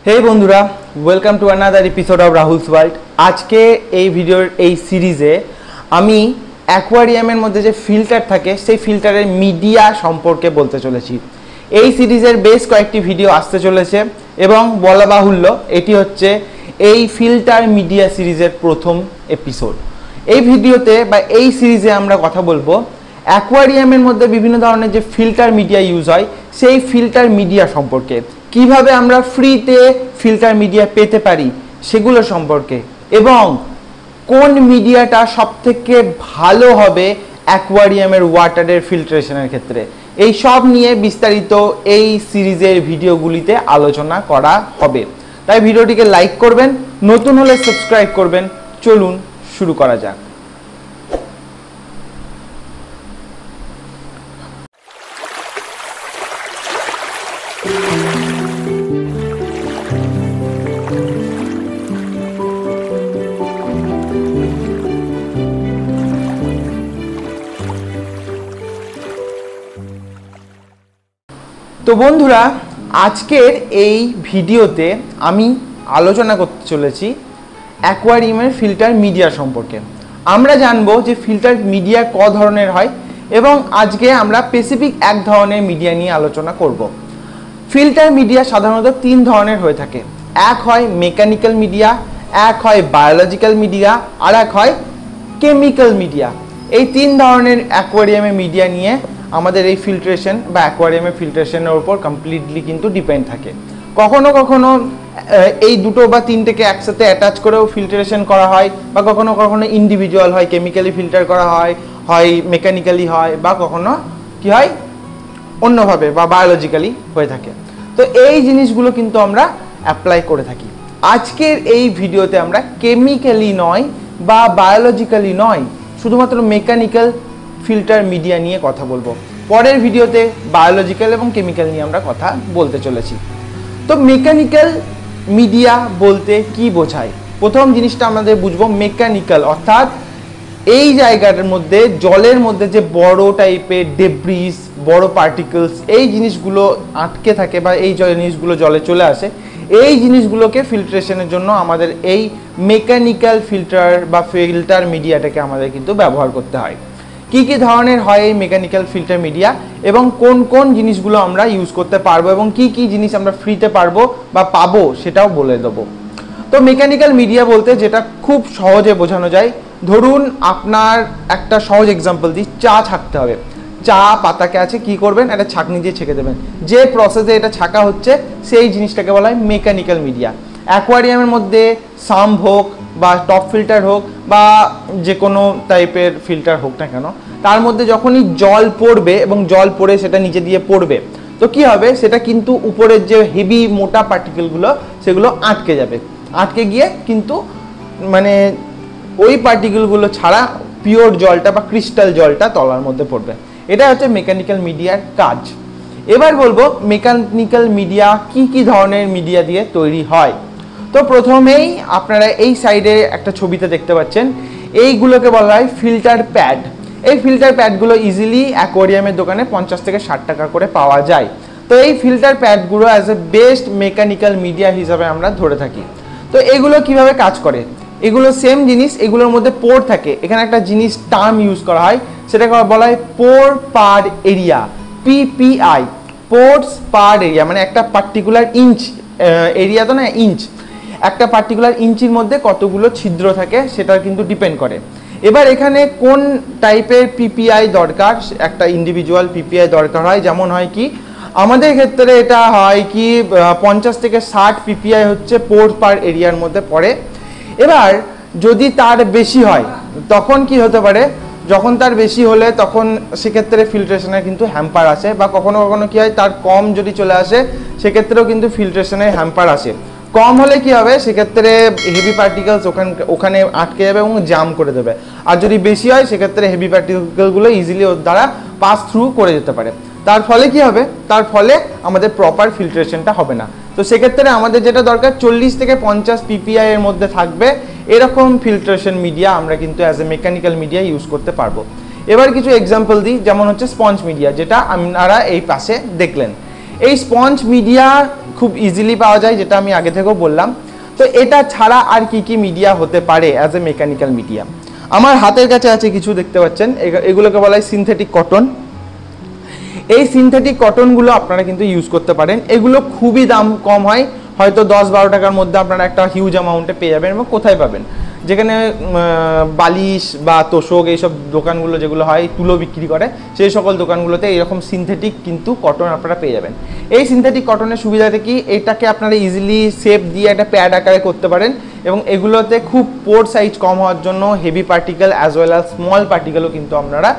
हे बंधुरा welcome to another episode of Rahul's world. आज के भिडियोर सीरीजे आमी एक्वारियामेर मध्य जो फिल्टार थाके सेई फिल्टारेर मीडिया सम्पर्के बोलते चलेछि। এই সিরিজের বেশ কয়েকটি ভিডিও আসতে চলেছে এবং বলা বাহুল্য এটি হচ্ছে এই ফিল্টার মিডিয়া সিরিজের প্রথম এপিসোড। এই ভিডিওতে বা এই সিরিজে আমরা কথা বলবো অ্যাকোয়ারিয়ামের মধ্যে বিভিন্ন ধরনের যে ফিল্টার মিডিয়া ইউজ হয় সেই ফিল্টার মিডিয়া সম্পর্কে, কিভাবে আমরা ফ্রিতে ফিল্টার মিডিয়া পেতে পারি সেগুলো সম্পর্কে, এবং কোন মিডিয়াটা সবথেকে ভালো হবে অ্যাকোয়ারিয়ামের ওয়াটারের ফিল্ট্রেশনের ক্ষেত্রে। এই সব নিয়ে বিস্তারিত এই সিরিজের ভিডিওগুলিতে আলোচনা করা হবে। তাই ভিডিওটিকে লাইক করবেন, নতুন হলে সাবস্ক্রাইব করবেন। চলুন শুরু করা যাক। তো বন্ধুরা, আজকের এই ভিডিওতে আমি আলোচনা করতে চলেছি অ্যাকোয়ারিয়ামের ফিল্টার মিডিয়া সম্পর্কে। আমরা জানবো যে ফিল্টার মিডিয়া ক ধরনের হয় এবং আজকে আমরা স্পেসিফিক এক ধরনের মিডিয়া নিয়ে আলোচনা করব। ফিল্টার মিডিয়া সাধারণত তিন ধরনের হয়ে থাকে। এক হয় মেকানিক্যাল মিডিয়া, এক হয় বায়োলজিক্যাল মিডিয়া, আর এক হয় কেমিক্যাল মিডিয়া। এই তিন ধরনের অ্যাকোয়ারিয়ামের মিডিয়া নিয়ে আমাদের এই ফিল্ট্রেশন বা অ্যাকোয়ারিয়ামের ফিল্ট্রেশনের উপর কমপ্লিটলি কিন্তু ডিপেন্ড থাকে। কখনো কখনো এই দুটো বা তিনটেকে একসাথে অ্যাটাচ করেও ফিল্ট্রেশন করা হয়, বা কখনো কখনো ইন্ডিভিজুয়াল হয়, কেমিক্যালি ফিল্টার করা হয়, হয় মেকানিক্যালি হয়, বা কখনো কি হয় অন্যভাবে বা বায়োলজিক্যালি হয়ে থাকে। তো এই জিনিসগুলো কিন্তু আমরা অ্যাপ্লাই করে থাকি। আজকের এই ভিডিওতে আমরা কেমিক্যালি নয় বা বায়োলজিক্যালি নয়, শুধুমাত্র মেকানিক্যাল ফিল্টার মিডিয়া নিয়ে কথা বলবো। পরের ভিডিওতে বায়োলজিক্যাল এবং কেমিক্যাল নিয়ে আমরা কথা বলতে চলেছি। তো মেকানিক্যাল মিডিয়া বলতে কি বোঝায়? প্রথম জিনিসটা আমাদের বুঝবো মেকানিক্যাল, অর্থাৎ এই জায়গাটার মধ্যে জলের মধ্যে যে বড় টাইপের ডেব্রিস, বড় পার্টিকেলস, এই জিনিসগুলো আটকে থাকে বা এই জিনিসগুলো জলে চলে আসে, এই জিনিসগুলোকে ফিল্ট্রেশনের জন্য আমাদের এই মেকানিক্যাল ফিল্টার বা ফিল্টার মিডিয়াটাকে আমাদের কিন্তু ব্যবহার করতে হয়। কি কি ধরনের হয় এই মেকানিক্যাল ফিল্টার মিডিয়া এবং কোন কোন জিনিসগুলো আমরা ইউজ করতে পারবো এবং কি কি জিনিস আমরা ফ্রিতে পারবো বা পাবো সেটাও বলে দেবো। তো মেকানিক্যাল মিডিয়া বলতে যেটা খুব সহজে বোঝানো যায়, ধরুন আপনার একটা সহজ এক্সাম্পল দিই, চা ছাঁকতে হবে। চা পাতাকে আছে কি করবেন, একটা ছাঁকনি দিয়ে ছেঁকে দেবেন। যে প্রসেসে এটা ছাঁকা হচ্ছে সেই জিনিসটাকে বলা হয় মেকানিক্যাল মিডিয়া। অ্যাকোয়ারিয়ামের মধ্যে সাম্প হোক বা টপ ফিল্টার হোক বা যে কোনো টাইপের ফিল্টার হোক না কেন, তার মধ্যে যখনই জল পড়বে এবং জল পড়ে সেটা নিচে দিয়ে পড়বে, তো কি হবে, সেটা কিন্তু উপরের যে হেভি মোটা পার্টিকেলগুলো সেগুলো আটকে যাবে। আটকে গিয়ে কিন্তু মানে ওই পার্টিকেলগুলো ছাড়া পিওর জলটা বা ক্রিস্টাল জলটা তলার মধ্যে পড়বে। এটা হচ্ছে মেকানিক্যাল মিডিয়ার কাজ। এবার বলবো মেকানিক্যাল মিডিয়া কি কি ধরনের মিডিয়া দিয়ে তৈরি হয়। তো প্রথমেই আপনারা এই সাইডে একটা ছবিতে দেখতে পাচ্ছেন, এইগুলোকে বলা হয় ফিল্টার প্যাড। এই ফিল্টার প্যাডগুলো ইজিলি অ্যাকোয়ারিয়ামের দোকানে 50 থেকে 60 টাকা করে পাওয়া যায়। তো এই ফিল্টার প্যাডগুলো as a best mechanical media হিসাবে আমরা ধরে থাকি। তো এগুলো কিভাবে কাজ করে? এগুলো সেম জিনিস, এগুলোর মধ্যে পোর থাকে। এখানে একটা জিনিস টার্ম ইউজ করা হয়, সেটাকে বলা হয় পোর পার এরিয়া, পিপিআই, পোর্স পার এরিয়া, মানে একটা পার্টিকুলার ইঞ্চ এরিয়া, তো না ইঞ্চ, একটা পার্টিকুলার ইঞ্চির মধ্যে কতগুলো ছিদ্র থাকে সেটার কিন্তু ডিপেন্ড করে। এবার এখানে কোন টাইপের পিপিআই দরকার, একটা ইন্ডিভিজুয়াল পিপিআই দরকার হয়। যেমন হয় কি আমাদের ক্ষেত্রে এটা হয় কি 50 থেকে 60 পিপিআই হচ্ছে পোর পার এরিয়ার মধ্যে পড়ে। এবার যদি তার বেশি হয় তখন কি হতে পারে, যখন তার বেশি হলে তখন সেক্ষেত্রে ফিল্ট্রেশনের কিন্তু হ্যাম্পার আসে, বা কখনো কখনো কি হয় তার কম যদি চলে আসে সেক্ষেত্রেও কিন্তু ফিল্ট্রেশনের হ্যাম্পার আসে। কম হলে কি হবে, সেক্ষেত্রে হেভি পার্টিকেলস ওখানে আটকে যাবে এবং জাম করে দেবে। আর যদি বেশি হয় সেক্ষেত্রে হেভি পার্টিকেলগুলো ইজিলি ওর দ্বারা পাস থ্রু করে যেতে পারে। তার ফলে কি হবে, তার ফলে আমাদের প্রপার ফিল্ট্রেশনটা হবে না। তো সেক্ষেত্রে আমাদের যেটা দরকার 40 থেকে 50 পিপিআই এর মধ্যে থাকবে এরকম ফিল্ট্রেশন মিডিয়া আমরা কিন্তু as a mechanical media use করতে পারবো। এবার কিছু এক্সাম্পল দিই, যেমন হচ্ছে স্পঞ্জ মিডিয়া, যেটা আপনারা এই পাশে দেখলেন। এই স্পঞ্জ মিডিয়া খুব ইজিলি পাওয়া যায়, যেটা আমি আগে থেকেও বললাম। তো এটা ছাড়া আর কি কি মিডিয়া হতে পারে অ্যাজ এ মেকানিক্যাল মিডিয়া? আমার হাতের কাছে আছে কিছু, দেখতে পাচ্ছেন, এগুলোকে বলা হয় সিনথেটিক কটন। এই সিনথেটিক কটনগুলো আপনারা কিন্তু ইউজ করতে পারেন। এগুলো খুবই দাম কম হয়, হয়তো 10-12 টাকার মধ্যে আপনারা একটা হিউজ অ্যামাউন্টে পেয়ে যাবেন। এবং কোথায় পাবেন? যেখানে বালিশ বা তোষক এইসব দোকানগুলো যেগুলো হয়, তুলো বিক্রি করে, সেই সকল দোকানগুলোতে এরকম সিনথেটিক কিন্তু কটন আপনারা পেয়ে যাবেন। এই সিনথেটিক কটনের সুবিধাতে কি, এটাকে আপনারা ইজিলি শেপ দিয়ে একটা প্যাড আকারে করতে পারেন এবং এগুলোতে খুব পোর সাইজ কম হওয়ার জন্য heavy particle as well as small পার্টিকেলও কিন্তু আপনারা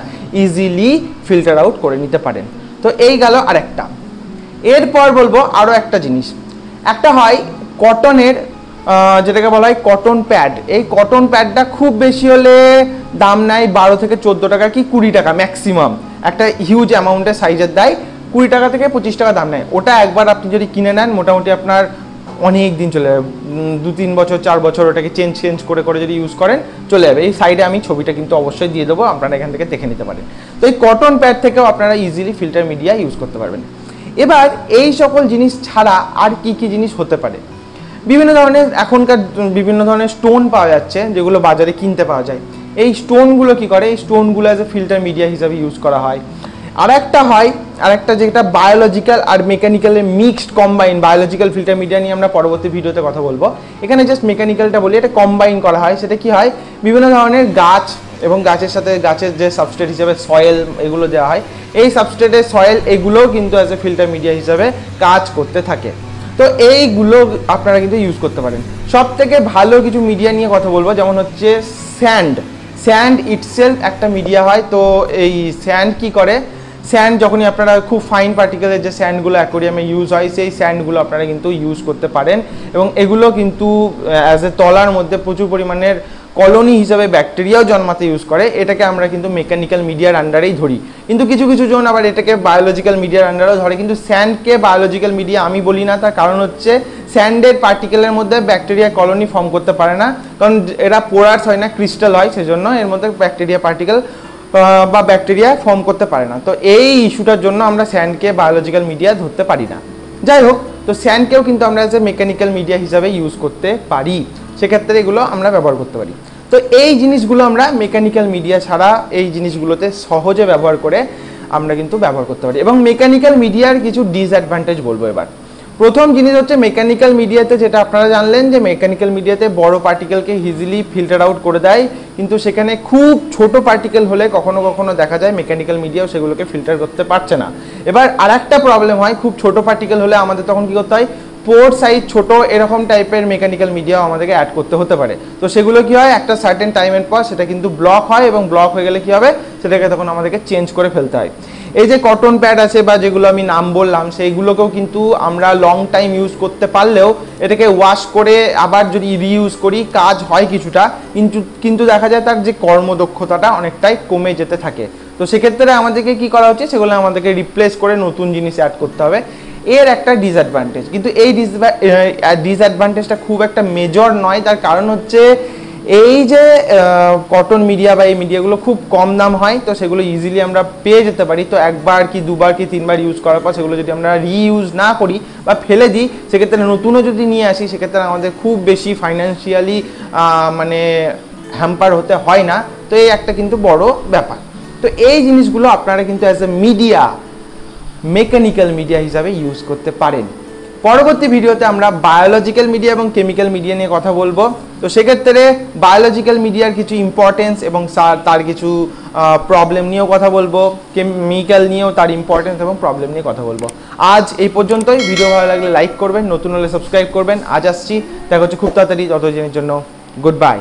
ইজিলি ফিল্টার আউট করে নিতে পারেন। তো এই গেল আরেকটা। এরপর বলবো আরও একটা জিনিস। একটা হয় কটনের, যেটাকে বলা হয় কটন প্যাড। এই কটন প্যাডটা খুব বেশি হলে দাম নেয় 12 থেকে 14 টাকা কি 20 টাকা ম্যাক্সিমাম। একটা হিউজ অ্যামাউন্টের সাইজের দেয়, 20 টাকা থেকে 25 টাকা দাম নেয়। ওটা একবার আপনি যদি কিনে নেন, মোটামুটি আপনার অনেক দিন চলে যাবে, 2-3 বছর 4 বছর ওটাকে চেঞ্জ করে যদি ইউজ করেন চলে যাবে। এই সাইডে আমি ছবিটা কিন্তু অবশ্যই দিয়ে দেবো, আপনারা এখান থেকে দেখে নিতে পারেন। তো এই কটন প্যাড থেকেও আপনারা ইজিলি ফিল্টার মিডিয়া ইউজ করতে পারবেন। এবার এই সকল জিনিস ছাড়া আর কি কি জিনিস হতে পারে? বিভিন্ন ধরনের এখনকার বিভিন্ন ধরনের স্টোন পাওয়া যাচ্ছে, যেগুলো বাজারে কিনতে পাওয়া যায়। এই স্টোনগুলো কি করে, এই স্টোনগুলো অ্যাজ এ ফিল্টার মিডিয়া হিসাবে ইউজ করা হয়। আরেকটা যেটা বায়োলজিক্যাল আর মেকানিক্যালের mixed combine biological filter media নিয়ে আমরা পরবর্তী ভিডিওতে কথা বলবো। এখানে জাস্ট মেকানিক্যালটা বলি, এটা কম্বাইন করা হয়। সেটা কি হয়, বিভিন্ন ধরনের গাছ এবং গাছের সাথে গাছের যে সাবস্ট্রেট হিসেবে সয়েল এগুলো দেওয়া হয়, এই সাবস্ট্রেটের সয়েল এগুলোও কিন্তু অ্যাজ এ ফিল্টার মিডিয়া হিসাবে কাজ করতে থাকে। তো এইগুলো আপনারা কিন্তু ইউজ করতে পারেন। সব থেকে ভালো কিছু মিডিয়া নিয়ে কথা বলবো, যেমন হচ্ছে স্যান্ড ইটসেলফ একটা মিডিয়া হয়। তো এই স্যান্ড কি করে, স্যান্ড যখনই আপনারা খুব ফাইন পার্টিকেলের যে স্যান্ডগুলো অ্যাকোয়ারিয়ামে ইউজ হয়, সেই স্যান্ডগুলো আপনারা কিন্তু ইউজ করতে পারেন। এবং এগুলো কিন্তু অ্যাজ এ তলার মধ্যে প্রচুর পরিমাণের কলোনি হিসাবে ব্যাকটেরিয়াও জন্মাতে ইউজ করে। এটাকে আমরা কিন্তু মেকানিক্যাল মিডিয়ার আন্ডারেই ধরি, কিন্তু কিছু কিছু জন আবার এটাকে বায়োলজিক্যাল মিডিয়ার আন্ডারেও ধরে। কিন্তু স্যান্ডকে বায়োলজিক্যাল মিডিয়া আমি বলি না, তার কারণ হচ্ছে স্যান্ডের পার্টিকেলের মধ্যে ব্যাকটেরিয়া কলোনি ফর্ম করতে পারে না, কারণ এরা পোরাস হয় না, ক্রিস্টাল হয়, সেজন্য এর মধ্যে ব্যাকটেরিয়া পার্টিকেল বা ব্যাকটেরিয়া ফর্ম করতে পারে না। তো এই ইস্যুটার জন্য আমরা স্যান্ডকে বায়োলজিক্যাল মিডিয়া ধরতে পারি না। যাই হোক, তো স্যান্ডকেও কিন্তু আমরা যে মেকানিক্যাল মিডিয়া হিসাবে ইউজ করতে পারি, সেক্ষেত্রে এগুলো আমরা ব্যবহার করতে পারি। তো এই জিনিসগুলো আমরা মেকানিক্যাল মিডিয়া ছাড়া এই জিনিসগুলোতে সহজে ব্যবহার করে আমরা কিন্তু ব্যবহার করতে পারি। এবং মেকানিক্যাল মিডিয়ার কিছু ডিসঅ্যাডভান্টেজ বলবো এবার। প্রথম জিনিস হচ্ছে মেকানিক্যাল মিডিয়াতে, যেটা আপনারা জানলেন যে মেকানিক্যাল মিডিয়াতে বড় পার্টিকেলকে ইজিলি ফিল্টার আউট করে দেয়, কিন্তু সেখানে খুব ছোট পার্টিকেল হলে কখনো কখনো দেখা যায় মেকানিক্যাল মিডিয়াও সেগুলোকে ফিল্টার করতে পারছে না। এবার আরেকটা প্রবলেম হয়, খুব ছোট পার্টিকেল হলে আমাদের তখন কি করতে হয়, পোর সাইজ ছোট এরকম টাইপের মেকানিক্যাল মিডিয়াও আমাদেরকে অ্যাড করতে হতে পারে। তো সেগুলো কি হয়, একটা সার্টেন টাইমের পর সেটা কিন্তু ব্লক হয়, এবং ব্লক হয়ে গেলে কি হবে, সেটাকে তখন আমাদেরকে চেঞ্জ করে ফেলতে হয়। এই যে কটন প্যাড আছে বা যেগুলো আমি নাম বললাম, সেইগুলোকেও কিন্তু আমরা লং টাইম ইউজ করতে পারলেও এটাকে ওয়াশ করে আবার যদি রিইউজ করি কাজ হয় কিছুটা, কিন্তু দেখা যায় তার যে কর্মদক্ষতাটা অনেকটাই কমে যেতে থাকে। তো সেক্ষেত্রে আমাদেরকে কি করা হচ্ছে, সেগুলো আমাদেরকে রিপ্লেস করে নতুন জিনিস অ্যাড করতে হবে। এর একটা ডিসঅ্যাডভান্টেজ, কিন্তু এই ডিসঅ্যাডভান্টেজটা খুব একটা মেজর নয়। তার কারণ হচ্ছে এই যে কটন মিডিয়া বা এই মিডিয়াগুলো খুব কম দাম হয়, তো সেগুলো ইজিলি আমরা পেয়ে যেতে পারি। তো একবার কি দুবার কি তিনবার ইউজ করার পর সেগুলো যদি আমরা রিইউজ না করি বা ফেলে দিই, সেক্ষেত্রে নতুনও যদি নিয়ে আসি, সেক্ষেত্রে আমাদের খুব বেশি ফাইন্যান্সিয়ালি মানে হ্যাম্পার হতে হয় না। তো এই একটা কিন্তু বড় ব্যাপার। তো এই জিনিসগুলো আপনারা কিন্তু as a media mechanical media হিসাবে ইউজ করতে পারেন। পরবর্তী ভিডিওতে আমরা বায়োলজিক্যাল মিডিয়া এবং কেমিক্যাল মিডিয়া নিয়ে কথা বলবো। তো সেক্ষেত্রে বায়োলজিক্যাল মিডিয়ার কিছু ইম্পর্টেন্স এবং তার কিছু প্রবলেম নিয়েও কথা বলবো, কেমিক্যাল নিয়েও তার ইম্পর্টেন্স এবং প্রবলেম নিয়ে কথা বলবো। আজ এই পর্যন্তই। ভিডিও ভালো লাগলে লাইক করবেন, নতুন হলে সাবস্ক্রাইব করবেন। আজ আসছি, দেখা হচ্ছে খুব তাড়াতাড়ি। ততদিনের জন্য গুড বাই।